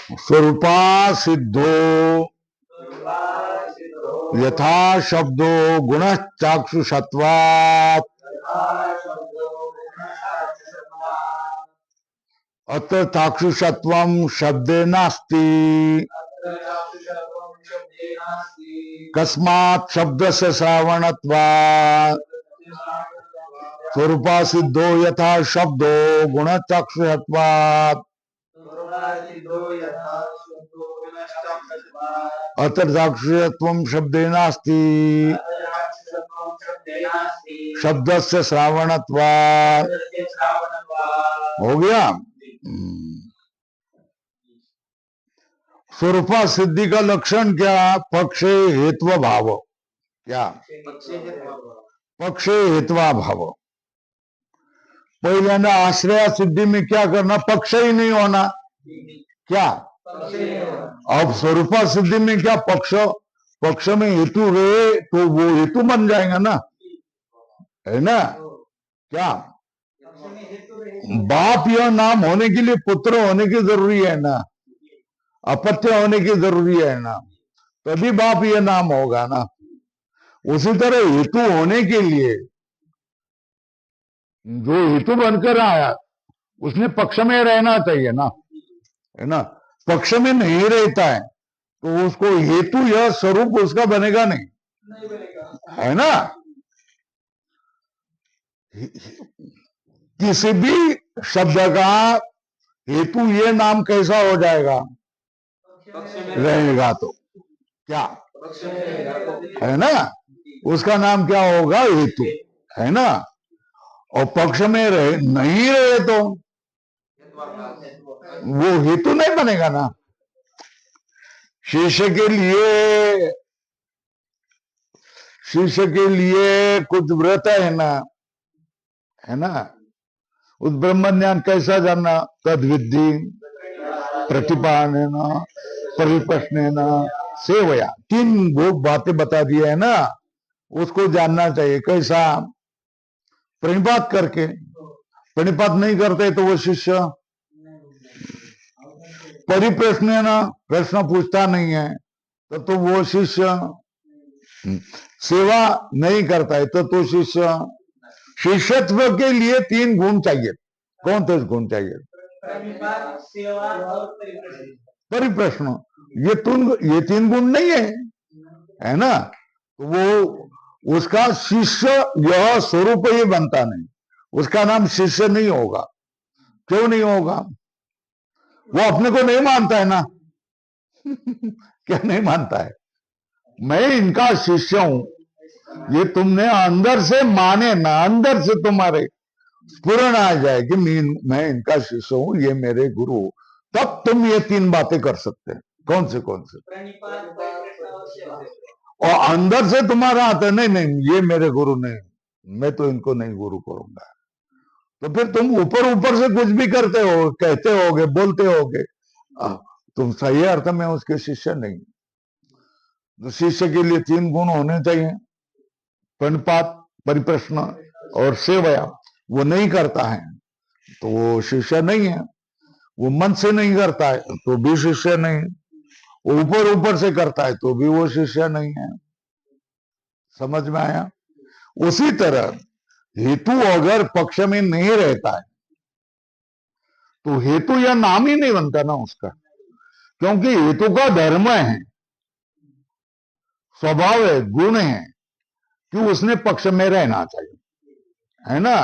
स्वरूपा सिद्धो यथा शब्दो गुण चाक्षुषत्वात् अत्र चाक्षुषत्वं शब्दे नास्ति। कस्मात् शब्दस्य श्रावणत्वात् स्वरूपा सिद्धो यथा शब्दो गुण चाक्षुषत्वात् अत्र चाक्षुषत्वं शब्दे नास्ति। शब्दस्य श्रावणत्वात् हो गया। स्वरूपा सिद्धि का लक्षण क्या? पक्षे हेत्व भाव। क्या? पक्षे हेत्वा भाव। पहले ना आश्रय सिद्धि में क्या करना? पक्ष ही नहीं होना। क्या? अब स्वरूपा सिद्धि में क्या? पक्ष में हेतु रहे तो वो हेतु बन जाएगा ना, है ना? क्या? बाप यह नाम होने के लिए पुत्र होने की जरूरी है ना, अपत्य होने की जरूरी है ना, तभी बाप यह नाम होगा ना। उसी तरह हेतु होने के लिए जो हेतु बनकर आया उसने पक्ष में रहना चाहिए ना, है ना? पक्ष में नहीं रहता है तो उसको हेतु यह स्वरूप उसका बनेगा नहीं, है ना? किसी भी शब्द का हेतु ये नाम कैसा हो जाएगा? रहेगा तो क्या, है ना? उसका नाम क्या होगा? हेतु, है ना? और पक्ष में रहे नहीं रहे तो वो हेतु नहीं बनेगा ना। शिष्य के लिए कुछ व्रत है ना, है ना? उस ब्रह्म ज्ञान कैसा जानना? तद विद्धि प्रतिपादन परिप्रश्न सेवया। 3 वो बातें बता दिए है ना, उसको जानना चाहिए। कैसा? प्रणिपात करके। प्रणिपात नहीं करते तो वो शिष्य परिप्रश्न प्रश्न पूछता नहीं है तो वो शिष्य सेवा नहीं करता है तो शिष्य। शिष्यत्व के लिए 3 गुण चाहिए। कौन से गुण चाहिए? परिप्रश्न। ये 3 गुण नहीं है ना? तो वो उसका शिष्य यह स्वरूप ही बनता नहीं, उसका नाम शिष्य नहीं होगा। क्यों नहीं होगा? वो अपने को नहीं मानता है ना। क्या नहीं मानता है? मैं इनका शिष्य हूं, ये तुमने अंदर से माने ना, अंदर से तुम्हारे स्फुरण आ जाए कि मैं इनका शिष्य हूं, ये मेरे गुरु, तब तुम ये 3 बातें कर सकते हैं। कौन से? और अंदर से तुम्हारा आता है नहीं ये मेरे गुरु नहीं, मैं तो इनको नहीं गुरु करूंगा, तो फिर तुम ऊपर ऊपर से कुछ भी करते हो, कहते होगे, बोलते होगे, तुम सही अर्थ में उसके शिष्य नहीं। तो शिष्य के लिए 3 गुण होने चाहिए, प्रणिपात, परिप्रश्न और सेवया। वो नहीं करता है तो वो शिष्य नहीं है। वो मन से नहीं करता है तो भी शिष्य नहीं। वो ऊपर ऊपर से करता है तो भी वो शिष्य नहीं है। समझ में आया? उसी तरह हेतु अगर पक्ष में नहीं रहता है तो हेतु या नाम ही नहीं बनता ना उसका, क्योंकि हेतु का धर्म है, स्वभाव है, गुण है कि उसने पक्ष में रहना चाहिए, है ना?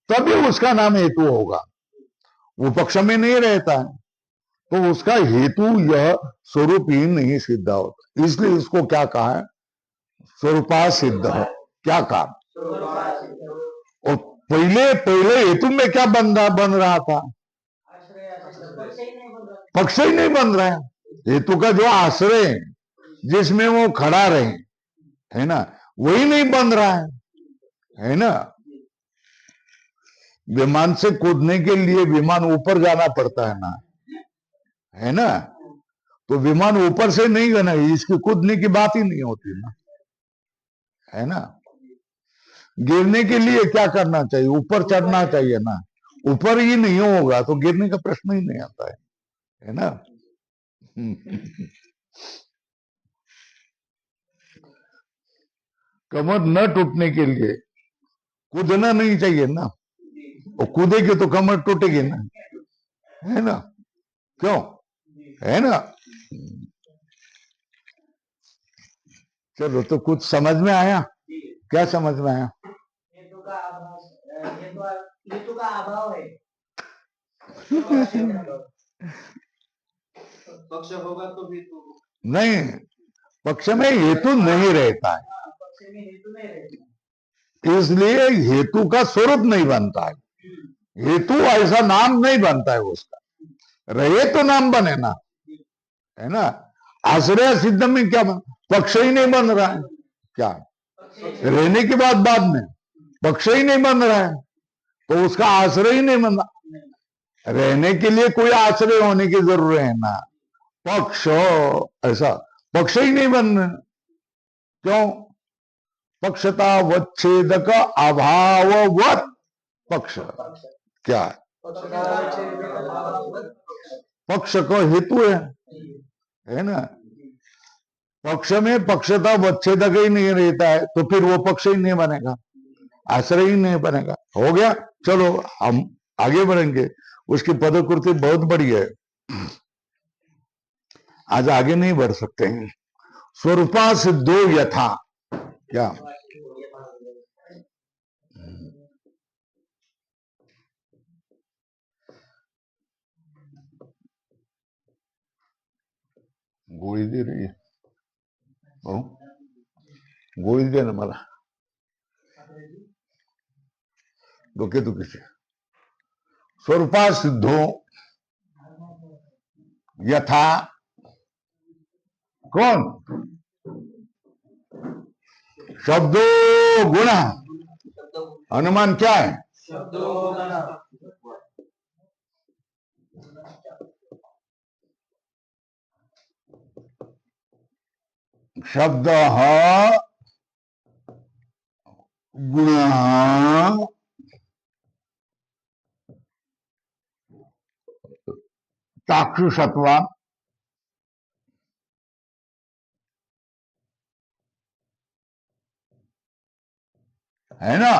तभी उसका नाम हेतु होगा। वो पक्ष में नहीं रहता है तो उसका हेतु यह स्वरूप ही नहीं सिद्ध होता। इसलिए इसको क्या कहा है? स्वरूपा सिद्ध है। क्या कहा? और पहले हेतु में क्या बन रहा था? पक्ष ही नहीं बन रहा है। हेतु का जो आश्रय जिसमें वो खड़ा रहे, है ना, वही नहीं बन रहा है ना? विमान से कूदने के लिए विमान ऊपर जाना पड़ता है ना, है ना? तो विमान ऊपर से नहीं गना, इसकी कूदने की बात ही नहीं होती ना, है ना? गिरने के लिए क्या करना चाहिए? ऊपर चढ़ना चाहिए ना। ऊपर ही नहीं होगा तो गिरने का प्रश्न ही नहीं आता है ना? कमर न टूटने के लिए कूदना नहीं चाहिए ना, और कूदेगी तो कमर टूटेगी ना, है ना? क्यों? है ना? चलो, तो कुछ समझ में आया? क्या समझ में आया? हेतु का अभाव, हेतु का अभाव है। पक्ष होगा तो हेतु नहीं, पक्ष में हेतु नहीं रहता है, पक्ष में हेतु नहीं रहता, इसलिए हेतु का स्वरूप नहीं बनता है। हेतु ऐसा नाम नहीं बनता है उसका, रहे तो नाम बने ना, है ना? आश्रय सिद्ध में क्या पक्ष ही नहीं बन रहा है, क्या रहने की बाद में पक्ष ही नहीं बन रहा है, तो उसका आश्रय ही नहीं बन रहा। रहने के लिए कोई आश्रय होने की जरूरत है ना, पक्ष ऐसा पक्ष ही नहीं बन रहा। क्यों? पक्षता वच्छेदक अभाववत पक्ष क्या है? पक्ष का हेतु है ना? पक्ष में पक्षता वच्छेदक ही नहीं रहता है, तो फिर वो पक्ष ही नहीं बनेगा, आश्रय ही नहीं बनेगा। हो गया? चलो हम आगे बढ़ेंगे, उसकी पदकृति बहुत बड़ी है, आज आगे नहीं बढ़ सकते हैं। स्वरूपा सिद्धो यथा, क्या गोळी दे रही है, गोळी दे ना मला, डोकेदुखीची। स्वरूपा सिद्धो यथा, कौन? शब्दो गुण, अनुमान क्या है? शब्द गुण चाक्षुषत्व, है ना?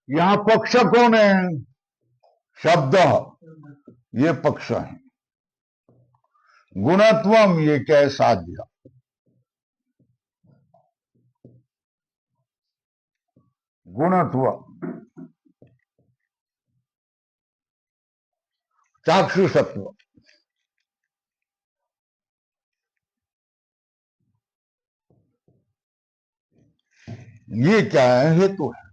यहां पक्ष कौन है? शब्द, ये पक्ष है। गुणत्वम, ये क्या है? साध्य। गुणत्व चाक्षुषत्व, ये क्या है? हेतु है।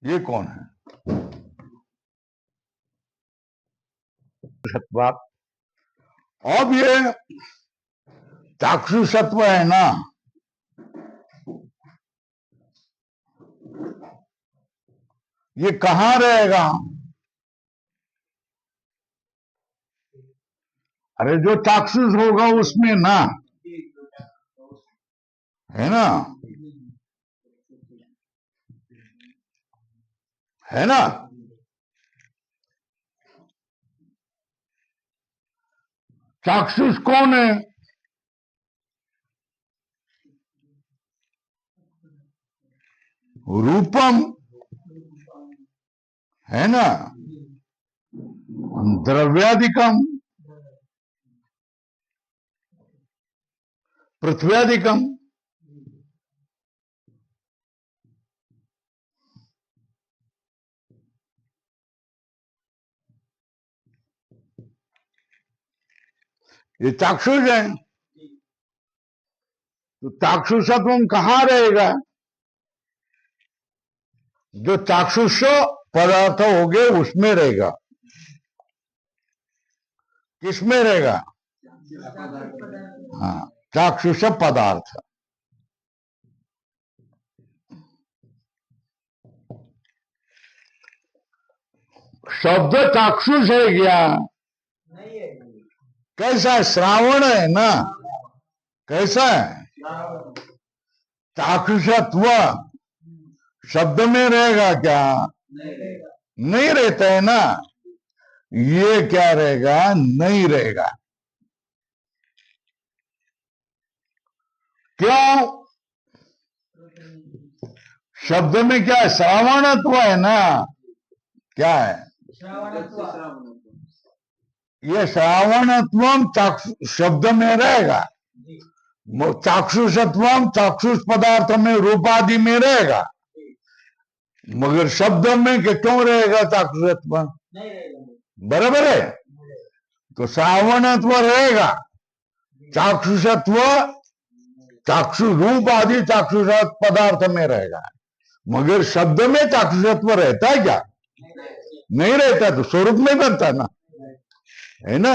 ये कौन है? सत्वात। अब ये चाक्षुषत्व है ना, ये कहां रहेगा? अरे जो चाक्षुष होगा उसमें ना, है ना? है ना? चाक्षुष कौन है? रूपम, है ना? द्रव्यादिकम, पृथ्व्यादिकम, ये चाक्षुष है। तो चाक्षुषत्व कहां रहेगा? जो चाक्षुष पदार्थ हो गए उसमें रहेगा। किसमें रहेगा? हाँ, चाक्षुष पदार्थ। शब्द चाक्षुष है क्या? नहीं है। कैसा है? श्रावण है ना, कैसा है? चाक्षुषत्व शब्द में रहेगा क्या? नहीं रहता है ना, ये क्या रहेगा? नहीं रहेगा। क्यों? शब्द में क्या है? श्रावणत्व है ना, क्या है? ये श्रावणत्व शब्द में रहेगा, चाक्षुषत्व चाक्षुष पदार्थ में रूपादि में रहेगा, मगर शब्द में क्यों रहेगा चाक्षुषत्व? बराबर है। तो श्रावणत्व रहेगा, चाक्षुषत्व चाक्षु रूप आदि चाक्षुष पदार्थ में रहेगा, मगर शब्द में चाक्षुषत्व रहता है क्या? नहीं रहता। तो स्वरूप में बनता ना, है ना।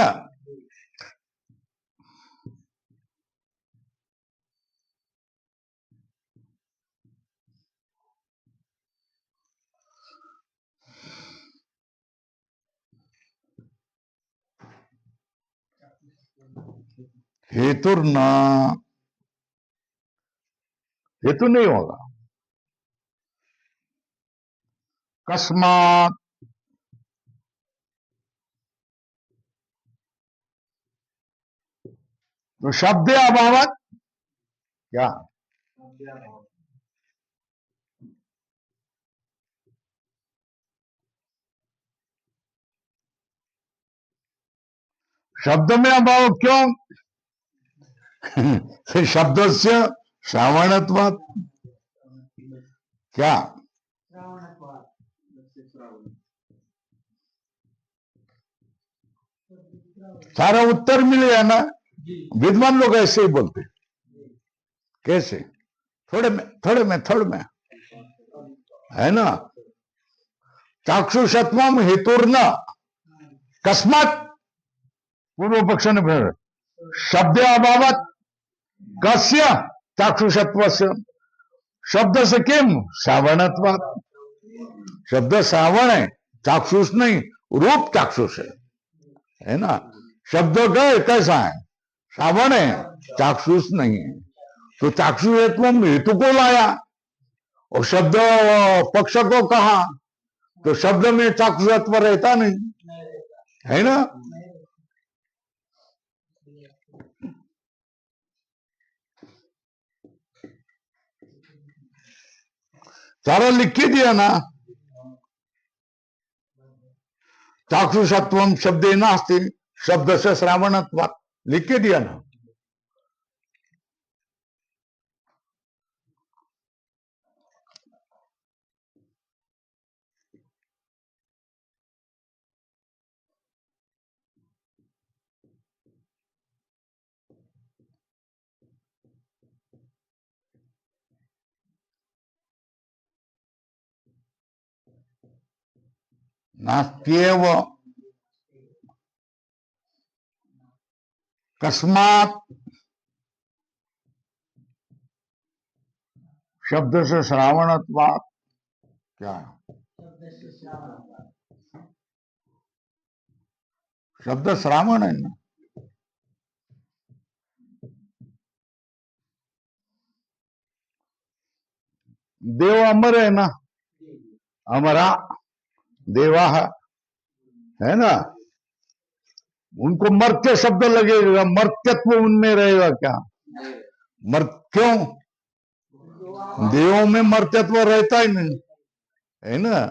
हेतुर न, हेतु नहीं होगा। कस्मात, तो शब्द अभावत क्या? शब्द में अभाव क्यों? शब्द से श्रावणत्वात् क्या? सारा उत्तर मिल गया ना। विद्वान लोग ऐसे ही बोलते। कैसे? थोड़े में है ना। चाक्षुषत्वम हेतुर्न कस्मात, पूर्व पक्ष ने फिर शब्द अभावत कस्य चाक्षुषत्वस्य, शब्द से किम श्रावणत्वात्, शब्द श्रावण है, चाक्षुष नहीं, रूप चाक्षुष है ना। शब्द कैसा है? श्रावण है, चाक्षुष नहीं है। तो चाक्षुषत्व हेतु को लाया और शब्द पक्ष को कहा, तो शब्द में चाक्षुषत्व रहता नहीं, है ना। सारा लिख के दिया ना। चाक्षुषत्वम शब्दे नास्ति, शब्द से श्रावणत्वात्, लिख के दिया ना। नास्त्येव कस्मात, शब्द से श्रावणत्वात् क्या? शब्द श्रावण है ना। देव अमर है ना, अमरा देवा है ना। उनको मर्त्य शब्द लगेगा, मर्त्यत्व उनमें रहेगा क्या? क्यों? देवों में मर्त्यत्व रहता ही नहीं, है ना।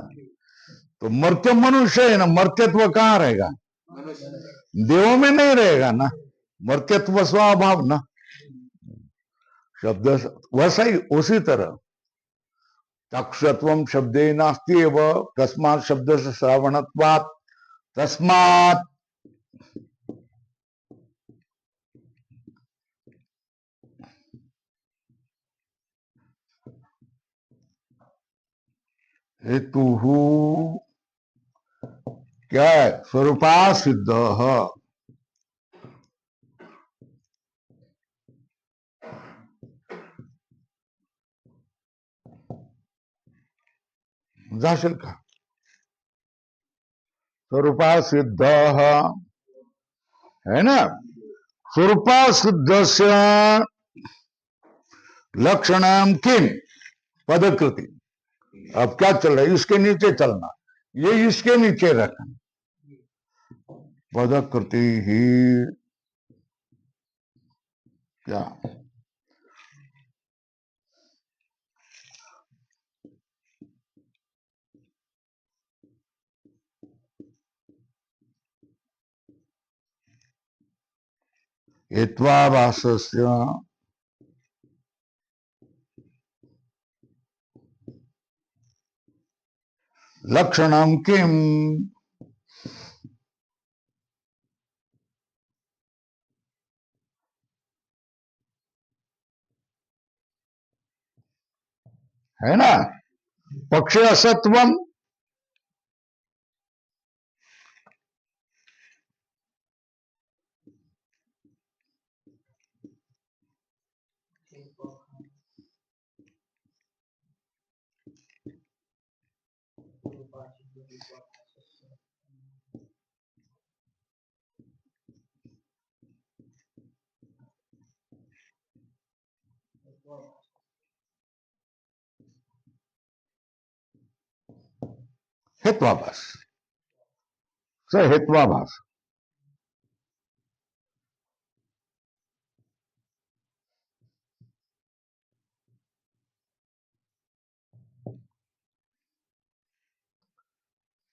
तो मर्त्य मनुष्य है ना, मर्त्यत्व कहां रहेगा? देवों में नहीं रहेगा ना, मर्त्यत्व स्वभाव ना। शब्द वैसा ही, उसी तरह चाक्षुषत्वम शब्दे नास्ति एव कस्मात् शब्द से श्रावणत्वात् तस्मात्, हेतु क्या है? स्वरूपा सिद्ध, जाशिल का स्वरूपा सिद्ध है ना। स्वरूपा सिद्धस्य लक्षणम किम पदकृति। अब क्या चल रहा है, इसके नीचे चलना, ये इसके नीचे रखना। पदकृति ही क्या, हेत्वाभासस्य लक्षणम किम, है ना। पक्षे असत्वम, हेत्वाभास से हेत्वाभास।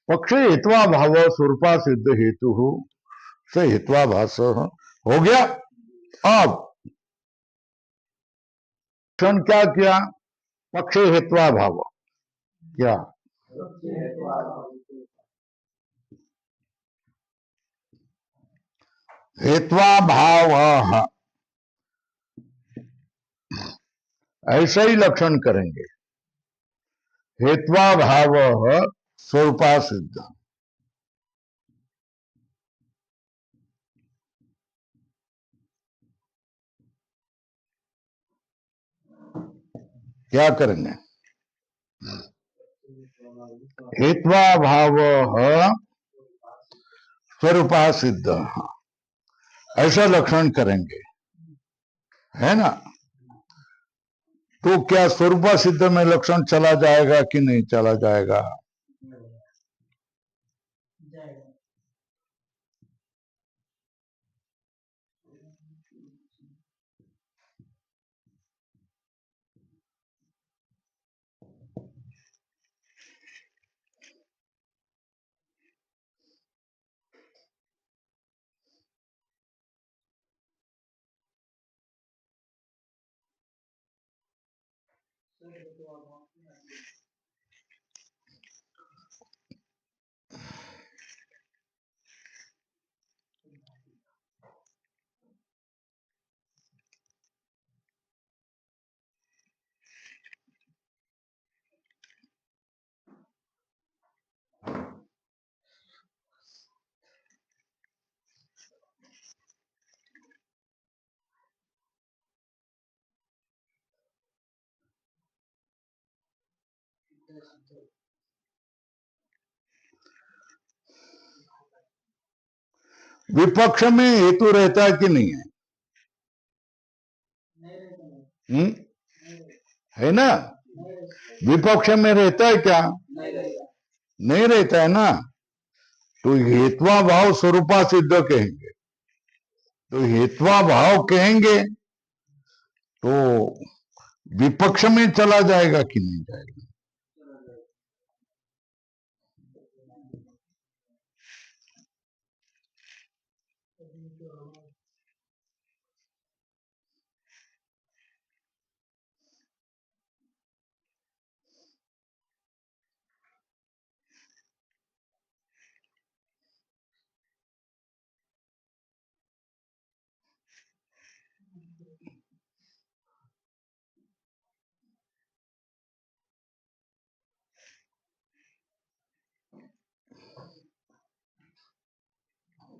पक्षे हित्वा भाव स्वरूपा सिद्ध हेतु से हित्वाभास हो गया। अब क्षण क्या किया, पक्षे हित्वा भाव क्या, हेत्वा भाव ऐसा ही लक्षण करेंगे। हेत्वा भाव स्वरूपा सिद्ध, क्या करेंगे, हेत्वा भाव स्वरूपा सिद्ध, ऐसा लक्षण करेंगे, है ना। तो क्या स्वरूपा सिद्ध में लक्षण चला जाएगा कि नहीं चला जाएगा। विपक्ष में हेतु रहता है कि नहीं है, है ना। विपक्ष में रहता है क्या, नहीं रहता है ना। तो हेत्वा भाव स्वरूपा सिद्ध कहेंगे, तो हेत्वा भाव कहेंगे तो विपक्ष में चला जाएगा कि नहीं जाएगा।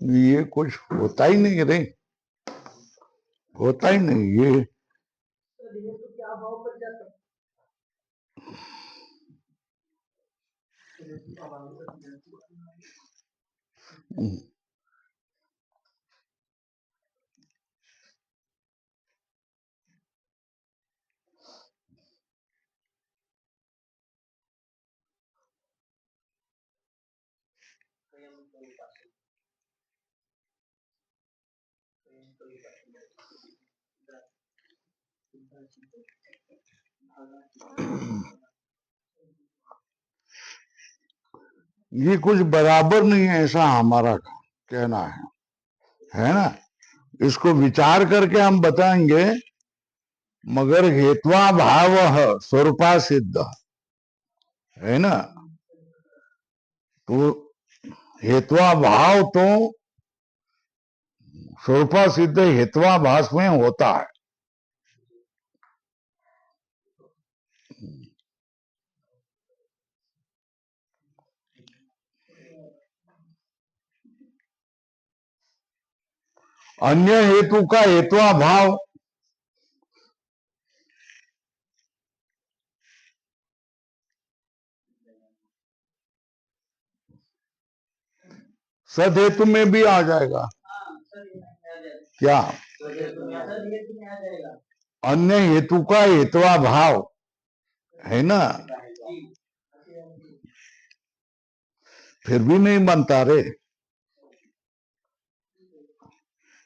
ये कुछ होता ही नहीं रे, होता ही नहीं ये। तो क्या भाव पर जाता ये कुछ बराबर नहीं है, ऐसा हमारा कहना है ना। इसको विचार करके हम बताएंगे, मगर हेत्वा भाव स्वरूपा सिद्ध है ना। तो हेत्वा भाव तो स्वरूपा सिद्ध हेत्वा भास में होता है। अन्य हेतु का हेत्वा भाव सद हेतु में भी आ जाएगा। क्या अन्य हेतु का हेत्वा भाव है ना, फिर भी नहीं बनता रे।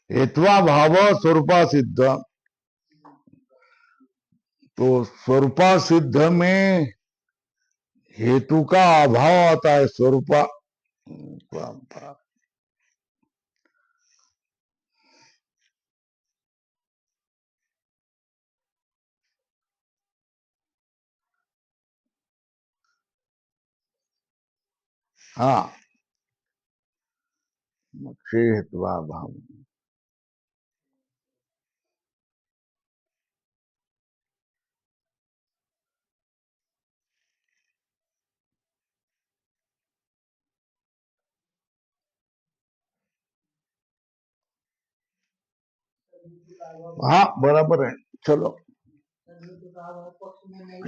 हेत्वा भाव स्वरूपा सिद्ध, तो स्वरूपा सिद्ध में हेतु का अभाव आता है। स्वरूपा हाँ, हेत्वा भाव। हाँ बराबर है। चलो,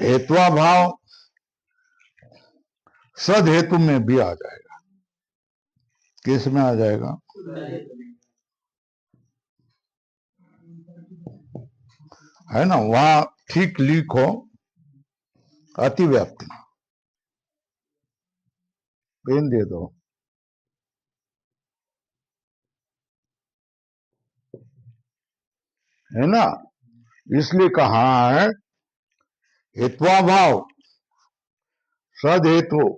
हेत्वा भाव सद हेतु में भी आ जाएगा। किस में आ जाएगा? है ना, वहां ठीक लिखो, अतिव्याप्ति। पेन दे दो। है ना, इसलिए कहा है हेत्वा भाव सद हेतु।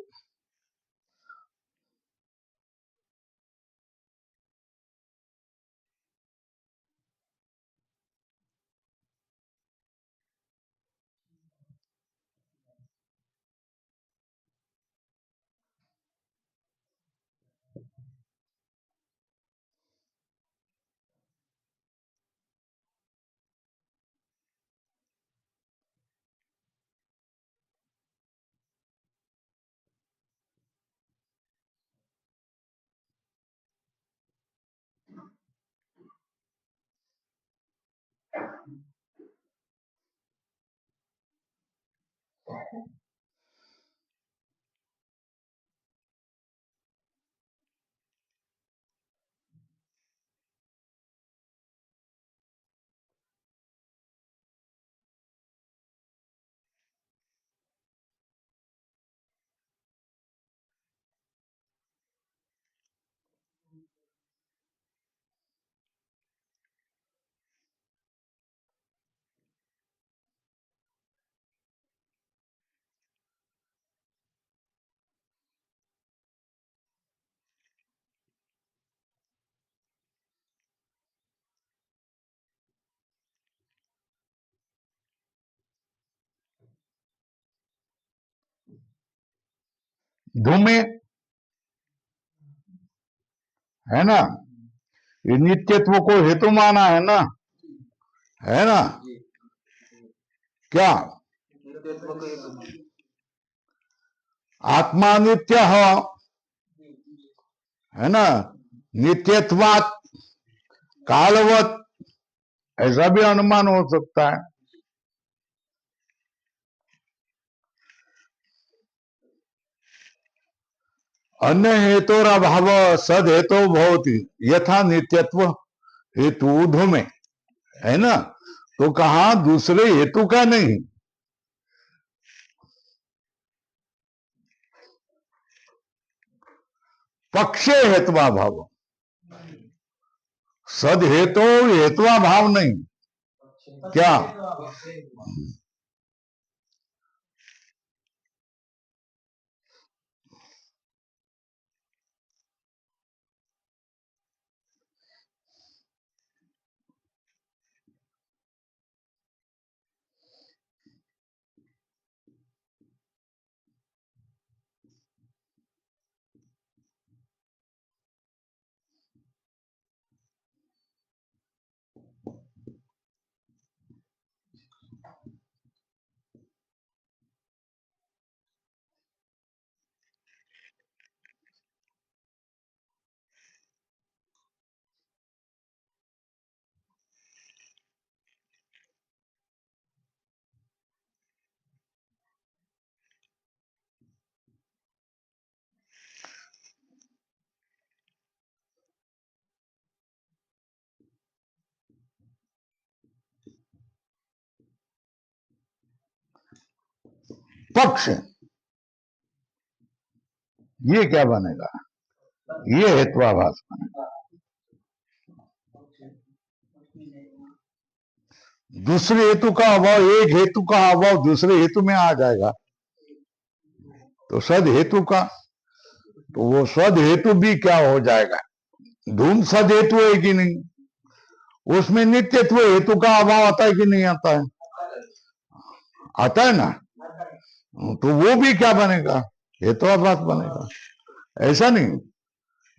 धूमे है ना, ये नित्यत्व को हेतु माना है ना। क्या आत्मा नित्य है ना, नित्यत्वात् कालवत, ऐसा भी अनुमान हो सकता है। अन्य हेतुर अभाव सद हेतु भवति यथा नित्यत्व हेतु धूमे, है ना। तो कहा दूसरे हेतु का नहीं, पक्षे हेत्वा भाव, सद हेतु हेत्वा भाव नहीं। क्या? पक्ष, ये क्या बनेगा? ये हेत्वाभास बनेगा। दूसरे हेतु का अभाव, एक हेतु का अभाव दूसरे हेतु में आ जाएगा, तो सद हेतु का, तो वो सद हेतु भी क्या हो जाएगा? धूम सद हेतु है कि नहीं? उसमें नित्यत्व हेतु का अभाव आता है कि नहीं आता है? आता है ना, तो वो भी क्या बनेगा? हेत्वाभास बनेगा। ऐसा नहीं,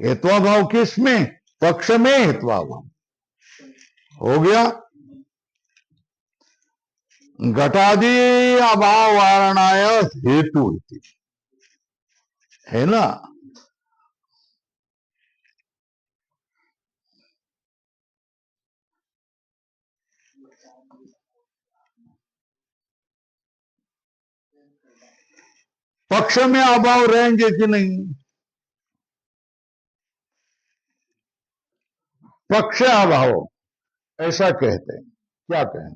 हेत्वाभाव किस में? पक्ष में हेत्वाभाव हो गया। घटादि अभाव वारणाय हेतु है ना। पक्ष में अभाव रहेंगे कि नहीं? पक्ष अभाव ऐसा कहते हैं, क्या कहें?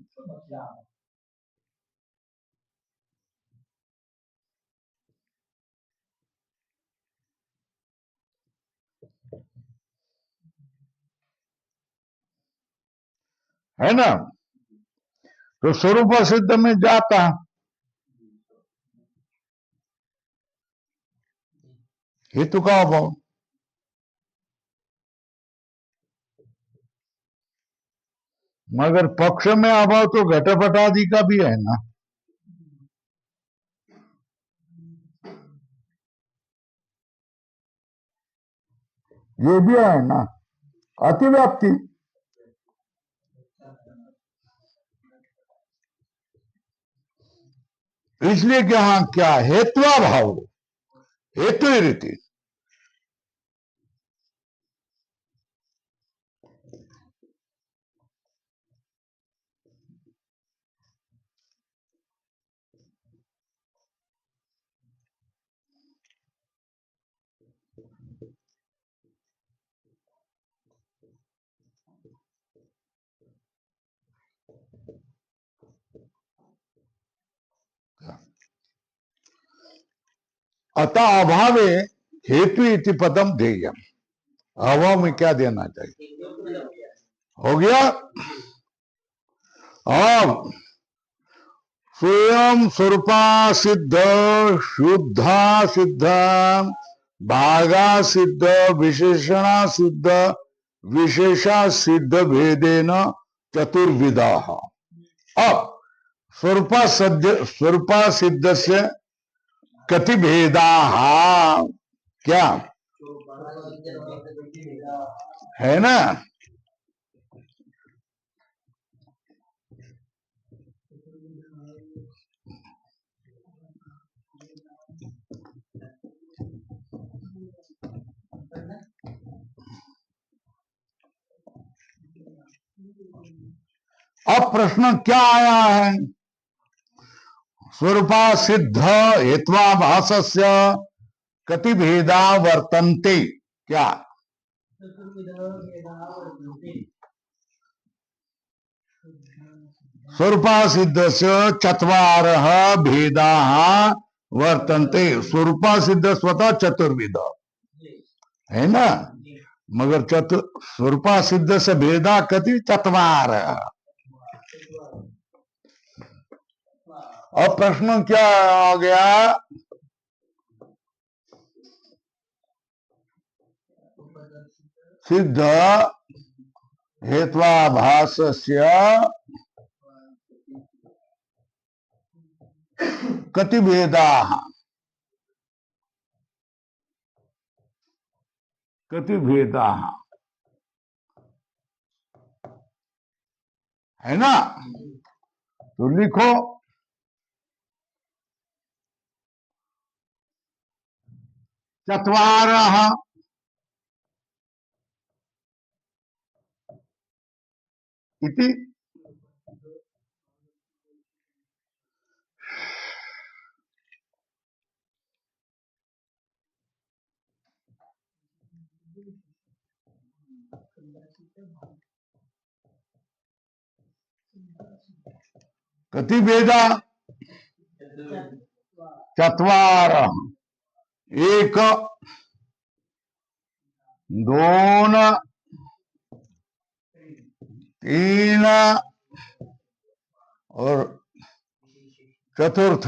है ना, तो स्वरूप सिद्ध में जाता हेतु का अभाव। मगर पक्ष में अभाव तो घटपट आदि का भी है ना। ये भी है ना, अतिव्याप्ति। इसलिए कि हाँ क्या हेत्वा भाव, हेतु ही रीति। अतः अभावे हेतु इति पदम ध्येयम, अभाव में क्या देना चाहिए? हो गया। अब स्वयं स्वरूपा सिद्ध, शुद्धा सिद्ध, भागा सिद्ध, विशेषणा सिद्ध, विशेषा सिद्ध भेदेन चतुर्विधा। अब स्वरूपा सिद्ध से कति भेदा, क्या है ना। अब प्रश्न क्या आया है? स्वरूपा सिद्ध हेत्वाभासस्य कति भेदा वर्तन्ते, क्या? स्वरूपा सिद्ध से चत्वारः भेदाः वर्तन्ते। स्वरूपा सिद्ध स्वतः चतुर्विध, है ना। जी मगर स्वरूपा सिद्ध से भेदा कति चत्वार। अब प्रश्न क्या आ गया? सिद्ध हेत्वाभासस्य कति भेदाः। कति भेदाः, है ना। तो लिखो चत्वारः इति। कति भेदा? चत्वारः। एक, दोन, तीन और चतुर्थ।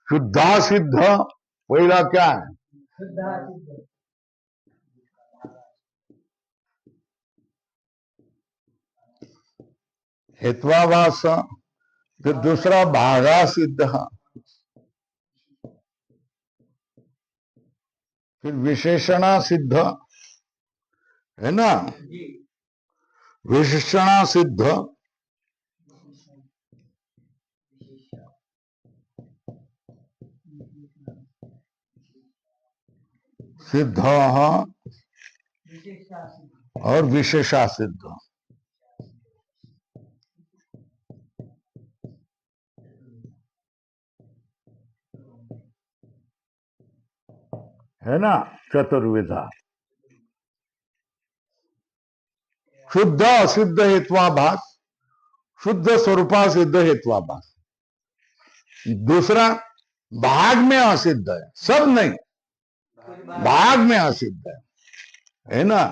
शुद्धा सिद्ध पहला क्या है? हेत्वाभास। फिर दूसरा भागा सिद्ध, फिर विशेषणा सिद्ध, है ना। विशेषणा सिद्ध, सिद्ध और विशेषा सिद्ध, है ना। चतुर्विधा। शुद्ध असिद्ध हेत्वाभास, शुद्ध स्वरूपा सिद्ध हेत्वाभास। दूसरा भाग में असिद्ध है, सब नहीं, भाग में असिद्ध है ना।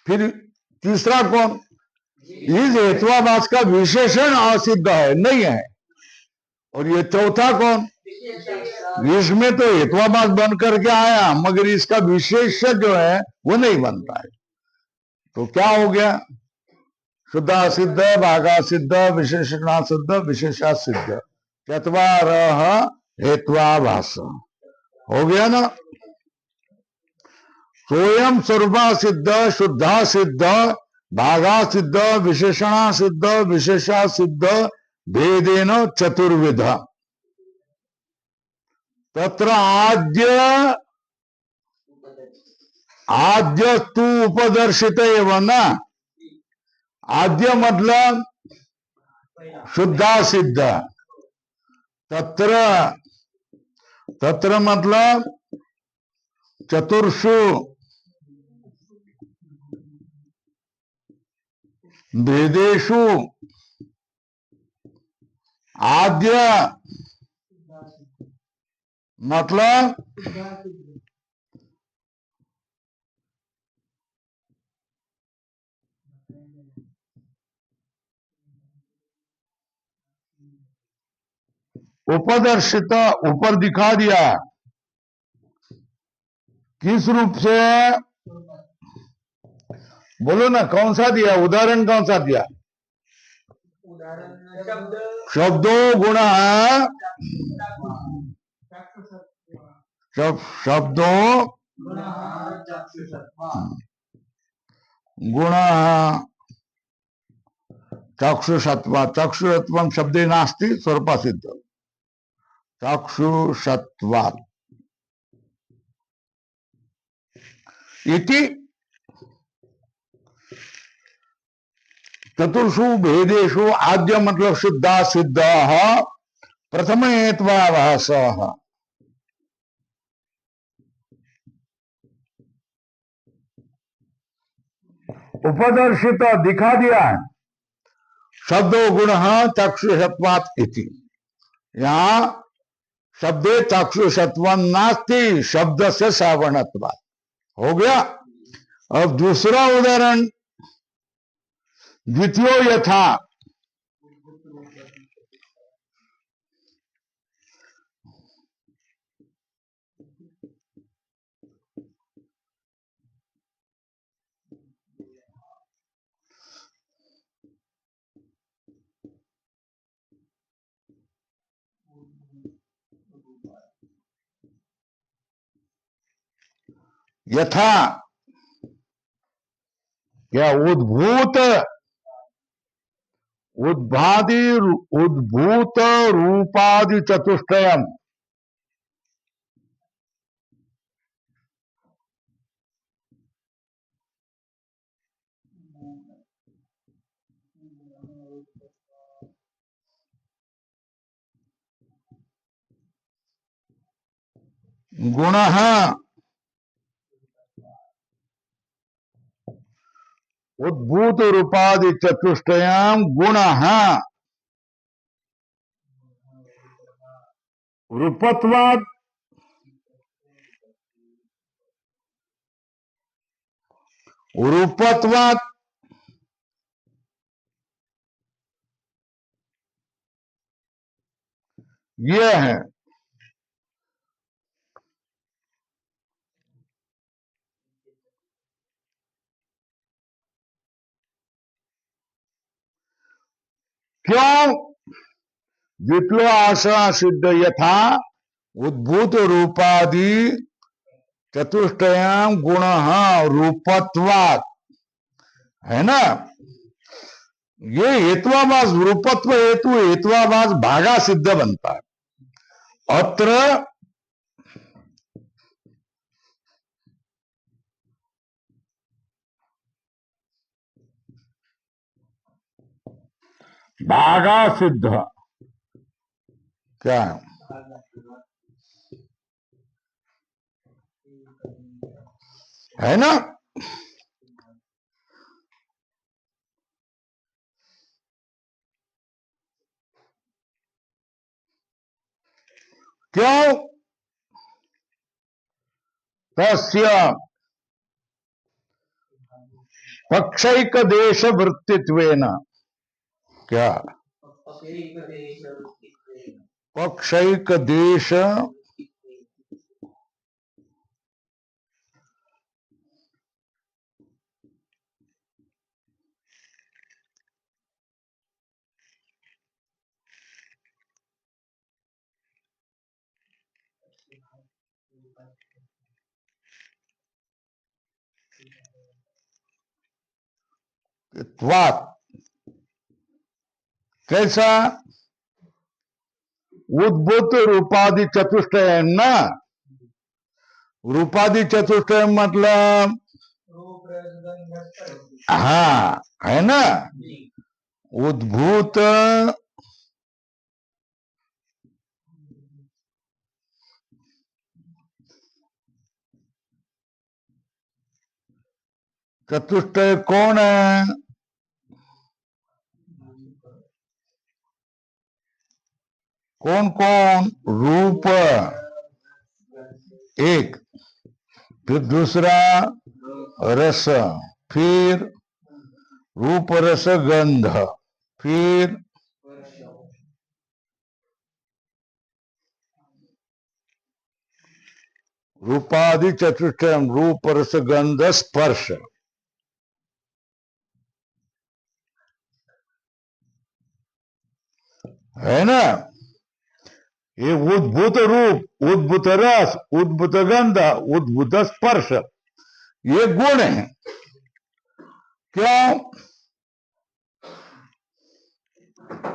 फिर तीसरा कौन? इस हेत्वाभास का विशेषण असिद्ध है, नहीं है। और ये चौथा कौन? इसमें तो हेत्वाभास बन करके आया, मगर इसका विशेष जो है वो नहीं बनता है। तो क्या हो गया? शुद्धा सिद्ध, भागा सिद्ध, विशेषणा सिद्ध, विशेषा सिद्ध, चत्वारः हेत्वाभास। हो गया ना। स्वयं स्वरूपा सिद्ध, शुद्धा सिद्ध, भागा सिद्ध, विशेषणा सिद्ध, विशेषा सिद्ध, भेदेन चतुर्विध। तत्र आद्य तू उपदर्शित एवं ना। आद्य मतलब शुद्धा सिद्ध। तत्र तत्र मतलब चतुर्षु भेदेषु आद्य मतलब उपदर्शित, ऊपर दिखा दिया। किस रूप से? बोलो ना, कौन सा दिया उदाहरण? कौन सा दिया? शब्दों गुण, शब्दों गुण चक्षुषत्व। चक्षुषत्व शब्दे नास्ति, स्वरूपा सिद्ध। चक्षुषत्वात् इति चतुर्षु भेदेषु आद्य मतलब शुद्धा सिद्ध प्रथम हेत्वाभास। उपदर्शित दिखा दिया, शब्दो गुण चक्षुषत्वात् इति। यहाँ शब्दे चक्षुषत्वं नास्ति, शब्द से श्रवणत्वात्। हो गया। अब दूसरा उदाहरण, द्वितीयो यथा। यथा क्या? उद्भूत, उद्भादि, उद्भूत रूपादि चतुष्टयम। गुण उद्भूत रूपादि चतुष्टयम गुण रूपत्वाद रूपत्वाद ये है। क्यों? द्वितीय आशा सिद्ध यथा उद्भूत रूपादि चतुष्टयम गुण रूपत्वाद, है ना। ये हेत्वाभास, रूपत्व हेतु हेत्वाभास भागा सिद्ध बनता है। अत्र भागा सिद्ध क्या है ना। क्यों? तस्य पक्षैक देश वृत्तित्वेन। क्या? पक्षैक देश त्वात्। कैसा? उद्भूत रूपादि चतुष्टय है ना। रूपादि चतुष्टय मतलब हाँ, है ना। उद्भूत चतुष्टय कौन है? कौन कौन? रूप एक, फिर दूसरा रस, फिर रूप रस गंध, फिर रूपादि चतुष्टय रूप रस गंध स्पर्श, है ना। ये उद्भूत रूप, उद्भूत रस, उद्भूत गंध, उद्भूत स्पर्श, ये गुण है। क्यों?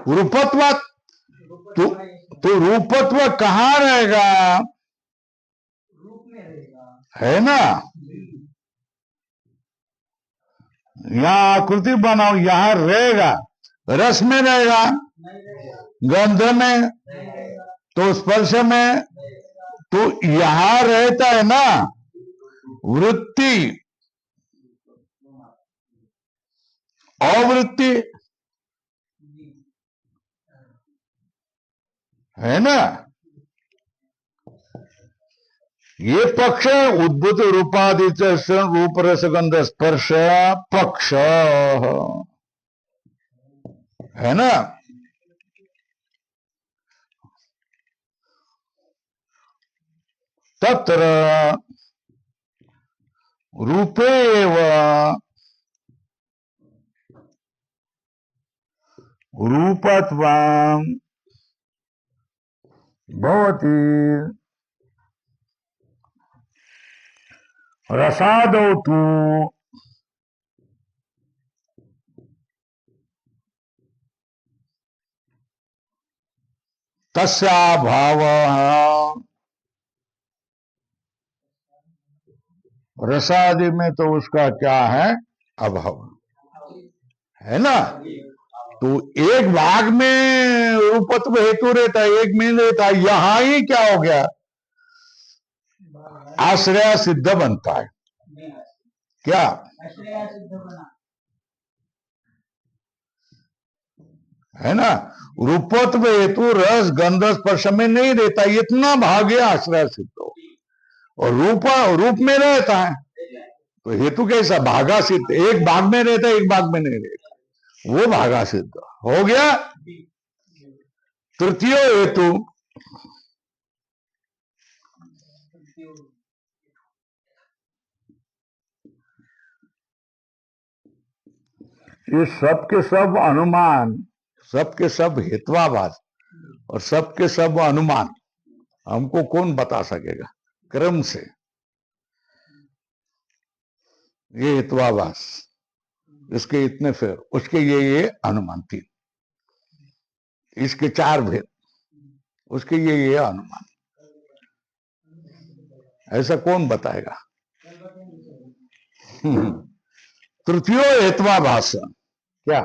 रूपत्व तो रूपत्व कहाँ रहेगा? है ना। यहाँ आकृति बनाओ, यहां रहेगा, रस में रहेगा, गंध में, तो स्पर्श में, तो यहां रहता है ना वृत्ति, अवृत्ति। है ना। ये पक्ष उद्भूत रूपादि रूप रसगंध स्पर्श पक्ष है ना। तत्र रूपे रूपत्वं भवति रसादौ तु तस्याभावः। रसादि में तो उसका क्या है, अभाव है ना। तो एक भाग में रूपत्व हेतु रहता है, एक में रहता है। यहां ही क्या हो गया, आश्रय सिद्ध बनता है। क्या आश्रय सिद्ध बना है ना। रूपत्व हेतु रस गंध स्पर्श में नहीं रहता, इतना भाग है आश्रय सिद्ध हो। और रूप में रहता है, तो हेतु कैसा, भागा सिद्ध। एक भाग में रहता है, एक भाग में नहीं रहता, वो भागा सिद्ध हो गया। तृतीय हेतु ये सब के सब अनुमान, सब के सब हेत्वाभास और सब के सब अनुमान हमको कौन बता सकेगा क्रम से। ये हेत्वाभास, इसके इतने फेर, उसके ये अनुमान तीन, इसके चार भेद, उसके ये अनुमान, ऐसा कौन बताएगा। तृतीय हेत्वाभास क्या,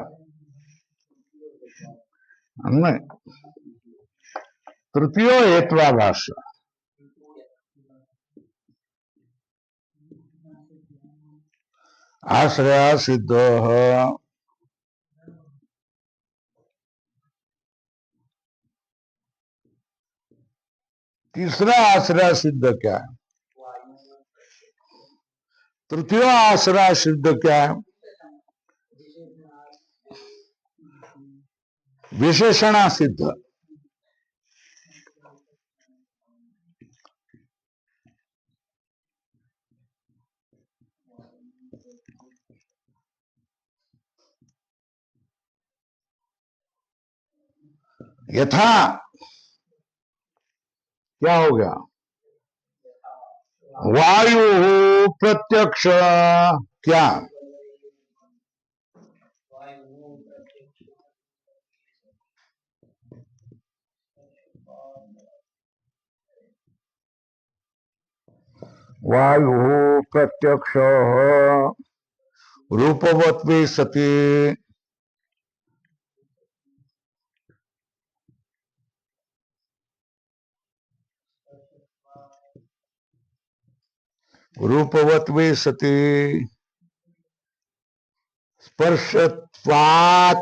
हमने तृतीय हेत्वाभास आश्रय सिद्ध। तीसरा आश्रय सिद्ध क्या है, तृतीय आश्रय सिद्ध क्या है, विशेषणा सिद्ध। यथा क्या हो गया, वायु प्रत्यक्ष क्या, वायु प्रत्यक्ष रूपवत्वे सति रूपवत्वे सति स्पर्शत्वात्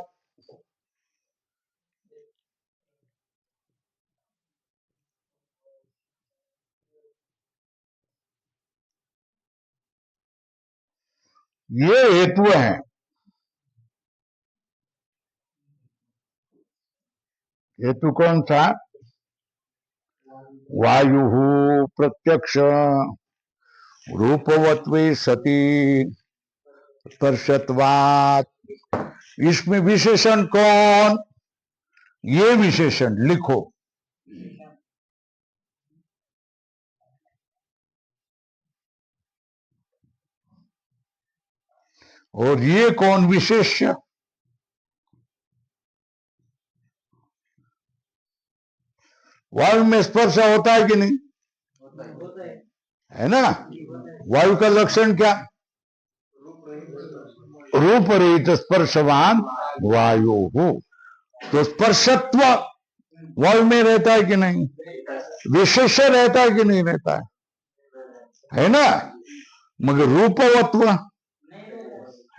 ये हेतु है। हेतु कौन सा, वायु प्रत्यक्ष रूपवत्वे सति स्पर्शत्वात्। इसमें विशेषण कौन, ये विशेषण लिखो, और ये कौन विशेष्य, वायु में स्पर्श होता है कि नहीं, है ना। वायु का लक्षण क्या, रूप रहित स्पर्शवान वायु हो। तो स्पर्शत्व वायु में रहता है कि नहीं, विशेष रहता है कि नहीं रहता है ना। मगर रूपवत्व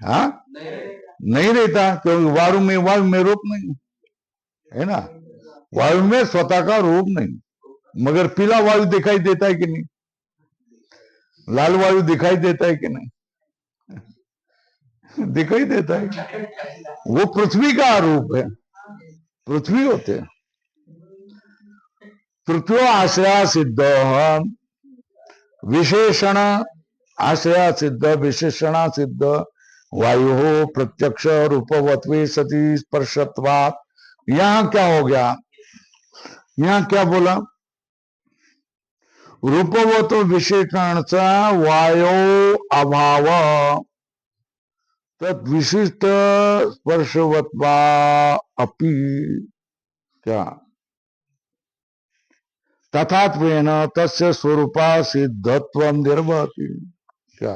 हाँ नहीं रहता, क्योंकि वायु में रूप नहीं है ना। वायु में स्वतः का रूप नहीं, मगर पीला वायु दिखाई देता है कि नहीं, लाल वायु दिखाई देता है कि नहीं, दिखाई देता है। वो पृथ्वी का रूप है, पृथ्वी होते हैं। तृतीय आश्रया सिद्ध विशेषण, आश्रया सिद्ध विशेषणा सिद्ध वायु प्रत्यक्ष रूपवत्वे सती स्पर्शत्वात्। यहां क्या हो गया, यहां क्या बोला, रूपवत विशेषणचा वायो अभाव तत् विशिष्ट स्पर्शवत्वा अपि क्या तथात्वेन तस्य स्वरूपा सिद्धत्व निर्वहति। क्या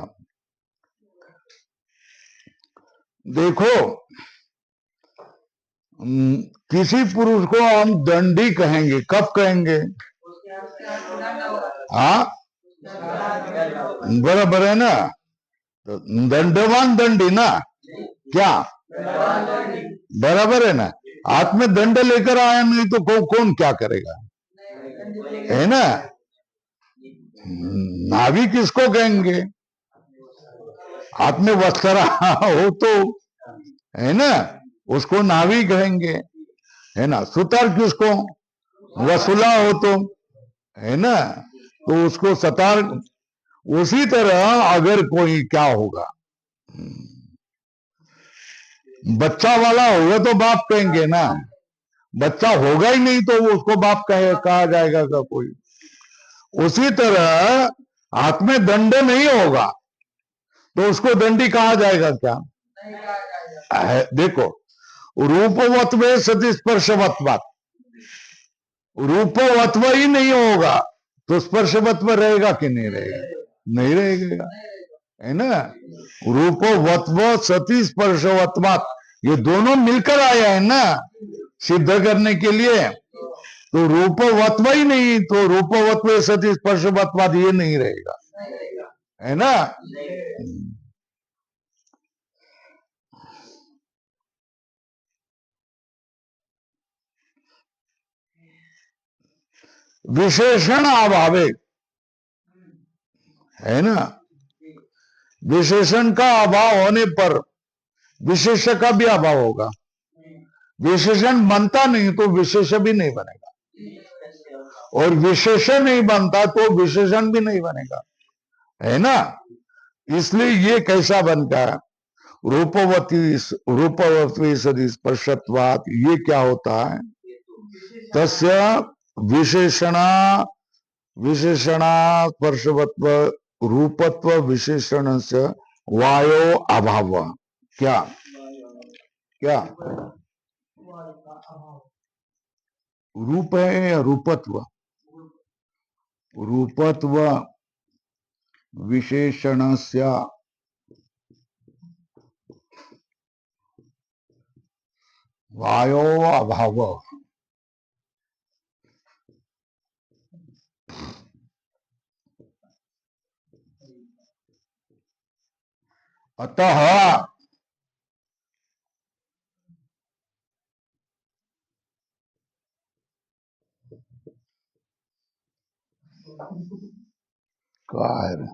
देखो, किसी पुरुष को हम दंडी कहेंगे, कब कहेंगे, हाँ बराबर है ना, तो दंडवान दंडी ना, क्या बराबर है ना। हाथ में दंड लेकर आया नहीं तो कौन क्या करेगा, है ना। नाभि किसको कहेंगे, हाथ में वस्त्र हो तो, है ना, उसको नाभि कहेंगे, है ना। सुतार किसको, वसूला हो तो, है ना, तो उसको सतार। उसी तरह अगर कोई क्या होगा, बच्चा वाला होगा तो बाप कहेंगे ना, बच्चा होगा ही नहीं तो वो उसको बाप कहा जाएगा का कोई। उसी तरह हाथ में दंड नहीं होगा तो उसको दंडी कहा जाएगा क्या, देखो, रूपवत्व सती स्पर्शवत्वात्, रूपवत्व ही नहीं होगा तो स्पर्शवत्व रहेगा कि नहीं रहेगा, नहीं रहेगा, है ना। रूपवत्व सती स्पर्शवत्वात्, ये दोनों मिलकर आया है ना सिद्ध करने के लिए। तो रूपवत्व ही नहीं तो रूपवत्व सती स्पर्शवत्वात् ये नहीं रहेगा, है ना। विशेषण अभावे, है ना, विशेषण का अभाव होने पर विशेष का भी अभाव होगा। विशेषण बनता नहीं तो विशेष भी नहीं बनेगा, और विशेषण नहीं बनता तो विशेषण भी नहीं बनेगा, है ना। इसलिए ये कैसा बनता है, रूपवती सदी स्पर्शत्वात्, ये क्या होता है, तस्य विशेषणा विशेषणा स्पर्शवत्व रूपत्व विशेषण से वायो अभाव। क्या क्या रूप है या रूपत्व, रूपत्व विशेषणस्य वायो अभाव। अतः कार्य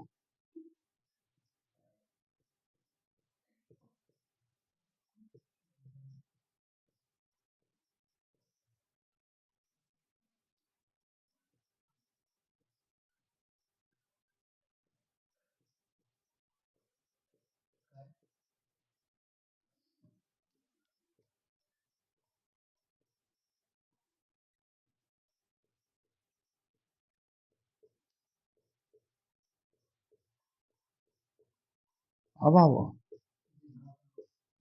अभाव,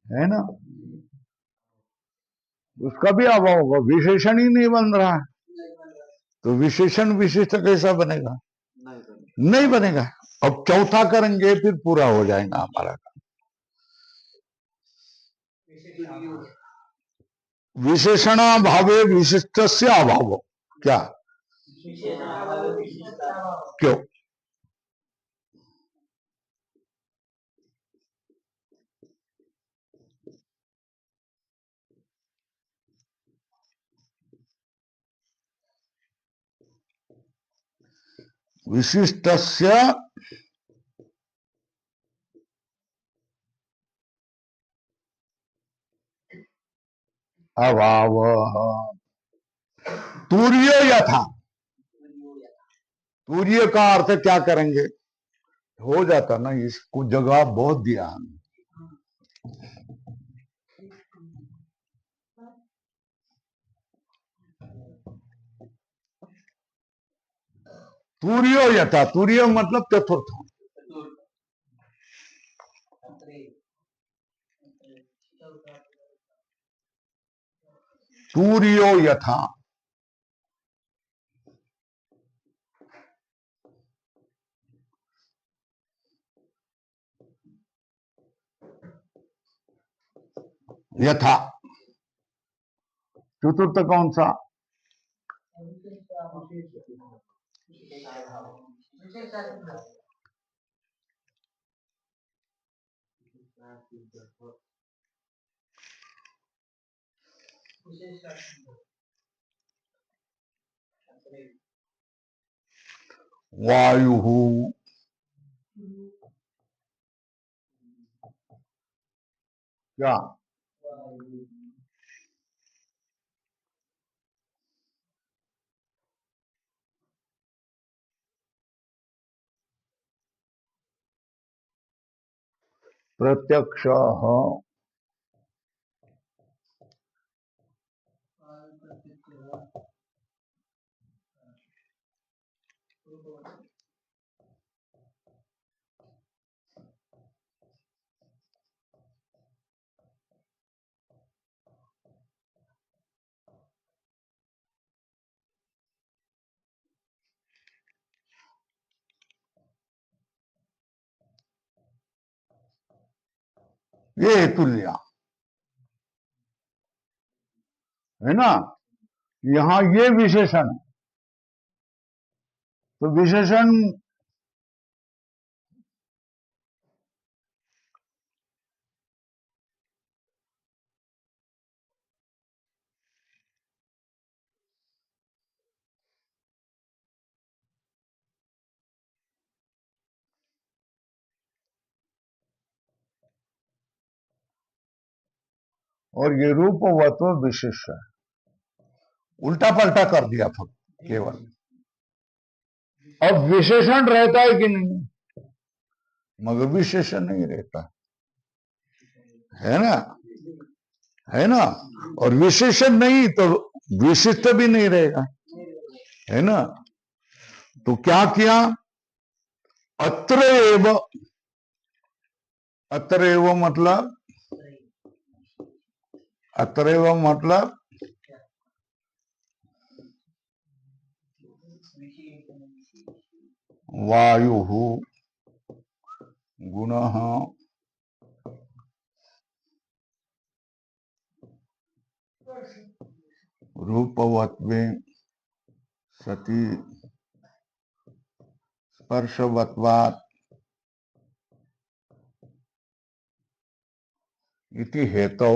है ना, उसका भी अभाव होगा, विशेषण ही नहीं बन रहा है तो विशेषण विशिष्ट कैसा बनेगा, नहीं बनेगा। अब चौथा करेंगे फिर पूरा हो जाएगा हमारा। विशेषणाभावे विशिष्टस्य अभाव, क्या क्यों, विशिष्टस्य अभावः। तूर्य यथा, तूर्य का अर्थ क्या करेंगे, हो जाता ना, इसको जगह बहुत दिया हमने। तूर्यो यथा, तूर्य मतलब चतुर्थ, तूर्यो यथा, यथा चतुर्थ कौन सा, वायु, क्या, प्रत्यक्ष, ये तुल्य है ना। यहां ये विशेषण है, तो विशेषण और ये रूपवत्व विशेष है, उल्टा पलटा कर दिया था केवल। अब विशेषण रहता है कि नहीं, मगर विशेषण नहीं रहता है ना, है ना। और विशेषण नहीं तो विशिष्ट भी नहीं रहेगा, है ना। तो क्या किया, अत्र एव, अत्र एव मतलब, अत्र एव मतलब वायु गुण रूपवत्वे सति स्पर्शवत्वात् इति हेतौ,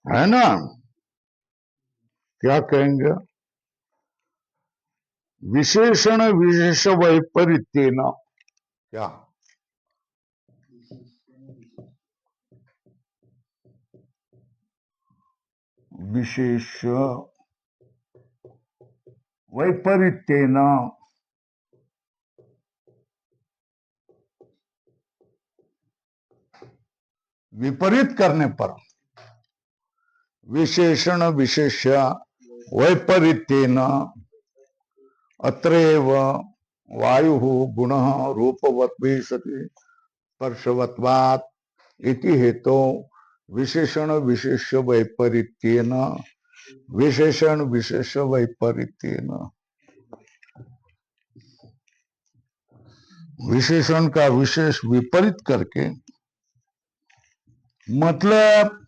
है ना। क्या कहेंगे, विशेषण विशेष वैपरीत्येन, क्या, विशेष वैपरीत्येन, विपरीत करने पर, विशेषण विशेष वैपरीत्येन अत्रैव वायु गुण रूपवत्वे सति स्पर्शवत्वात् इति हेतु विशेषण विशेष वैपरीत्येन, विशेषण विशेष वैपरीत्येन, विशेषण का विशेष विपरीत करके, मतलब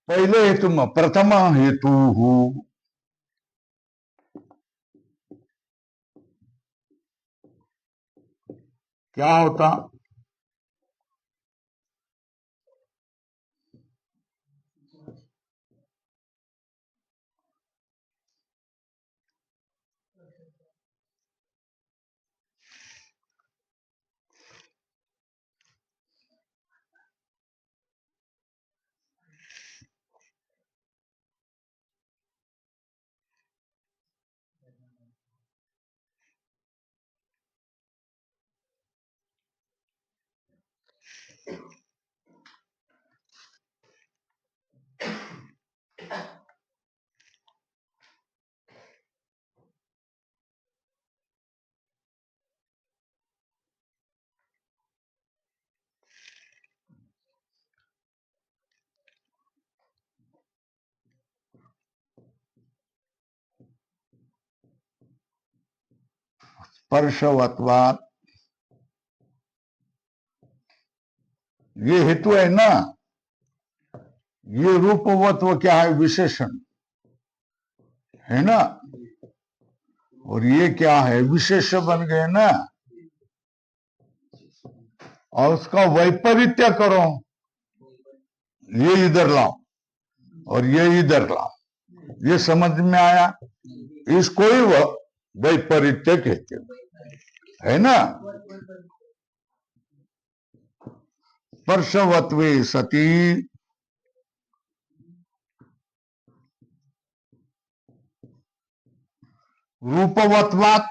पहले हेतु में प्रथम हेतु क्या होता? स्पर्शवत्वात्, ये हेतु है ना, ये रूपवत्व क्या है? विशेषण है ना, और ये क्या है? विशेष बन गए ना, और उसका वैपरीत्य करो, ये इधर लाओ और ये इधर लाओ, ये समझ में आया? इसको ही वैपरीत्य कहते है ना। स्पर्शवत्वे सती रूपवत्वात्,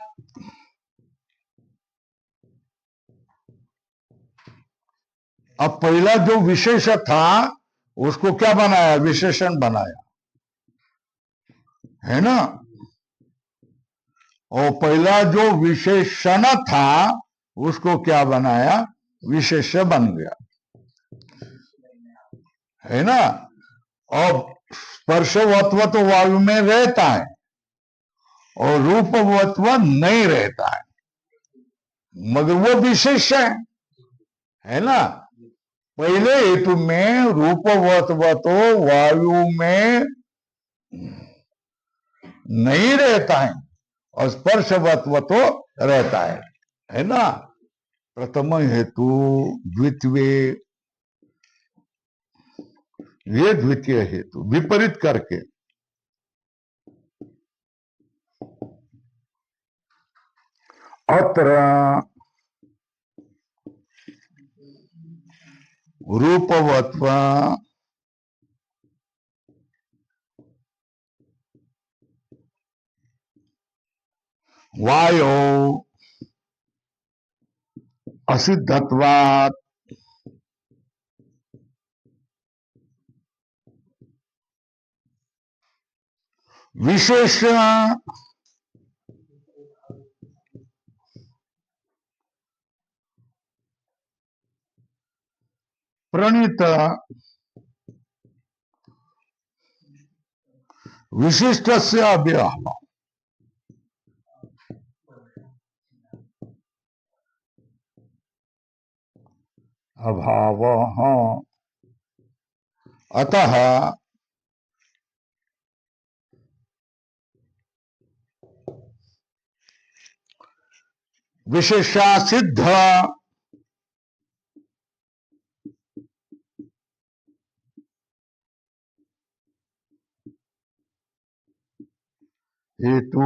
अब पहला जो विशेष था उसको क्या बनाया? विशेषण बनाया, है ना। और पहला जो विशेषण था उसको क्या बनाया? विशेष बन गया, है ना। और स्पर्शवत्व तो वायु में रहता है और रूपवत्व नहीं रहता है, मगर वो विशेष है ना। पहले हेतु में रूपवत्व तो वायु में नहीं रहता है और स्पर्शवत्व तो रहता है ना। प्रथम हेतु द्वितीय, ये द्वितीय हेतु विपरीत करके अत्र रूपवत्व वायो असिद्धत्वात् विशेष प्रणीत विशिष्ट से अव्यय अभाव, अतः विशेषा सिद्ध हेतु